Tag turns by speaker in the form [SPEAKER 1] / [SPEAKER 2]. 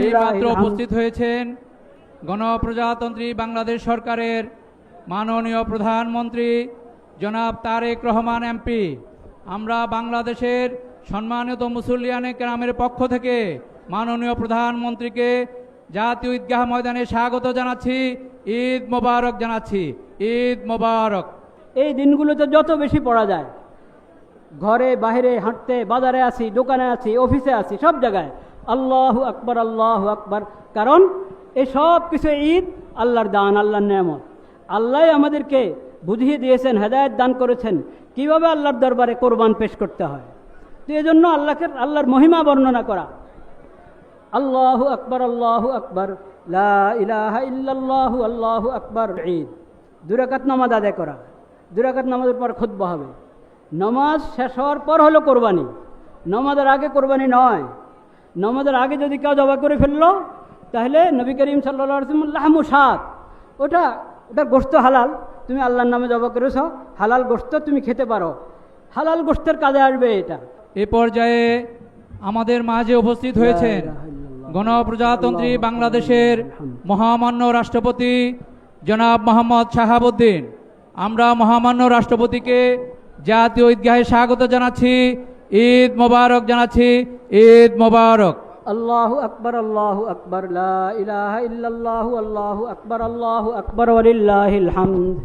[SPEAKER 1] এইমাত্র উপস্থিত হয়েছেন গণপ্রজাতন্ত্রী বাংলাদেশ সরকারের মাননীয় প্রধানমন্ত্রী জনাব তারেক রহমান এমপি। আমরা বাংলাদেশের সম্মানিত মুসল্লিয়ানে কেরামের পক্ষ থেকে মাননীয় প্রধানমন্ত্রীকে জাতীয় ঈদগাহ ময়দানে স্বাগত জানাচ্ছি। ঈদ মোবারক জানাচ্ছি। ঈদ মোবারক।
[SPEAKER 2] এই দিনগুলোতে যত বেশি পড়া যায়, ঘরে বাইরে হাঁটতে, বাজারে আছি, দোকানে আছি, অফিসে আছি, সব জায়গায় আল্লাহু আকবার আল্লাহু আকবার। কারণ এই সব কিছু ঈদ আল্লাহর দান, আল্লাহর নেয়ামত। আল্লাহ আমাদেরকে বুঝিয়ে দিয়েছেন, হেদায়েত দান করেছেন কিভাবে আল্লাহর দরবারে কোরবান পেশ করতে হয়। তো এই জন্য আল্লাহর মহিমা বর্ণনা করা, আল্লাহু আকবার আল্লাহু আকবার লা ইলাহা ইল্লাল্লাহু আল্লাহু আকবার। ঈদ 2 রাকাত নামাজ আদায় করা, 2 রাকাত নামাজের পর খুতবা হবে। নামাজ শেষ হওয়ার পর হলো কোরবানি, নামাজের আগে কোরবানি নয়। নামাজের আগে যদি কেউ জবাই করে ফেললো তাহলে নবী করিম সাল্লাল্লাহু আলাইহি ওয়াসাল্লাম লাহমু শাত, ওটা গোশত হালাল, তুমি আল্লাহর নামে জবাই করেছ, হালাল গোশত তুমি খেতে পারো, হালাল গোশতের কাজে আসবে এটা।
[SPEAKER 1] এ পর্যায়ে আমাদের মাঝে উপস্থিত হয়েছেন গণপ্রজাতন্ত্রী বাংলাদেশের মহামান্য রাষ্ট্রপতি জনাব মোহাম্মদ শাহাবুদ্দিন। আমরা মহামান্য রাষ্ট্রপতিকে জাতীয় ঈদগাহে স্বাগত জানাচ্ছি। ঈদ মোবারক জানাচ্ছি। ঈদ মোবারক।
[SPEAKER 2] আল্লাহু আকবার লা ইলাহা ইল্লাল্লাহু আল্লাহু আকবার ওয়ালিল্লাহিল হামদ।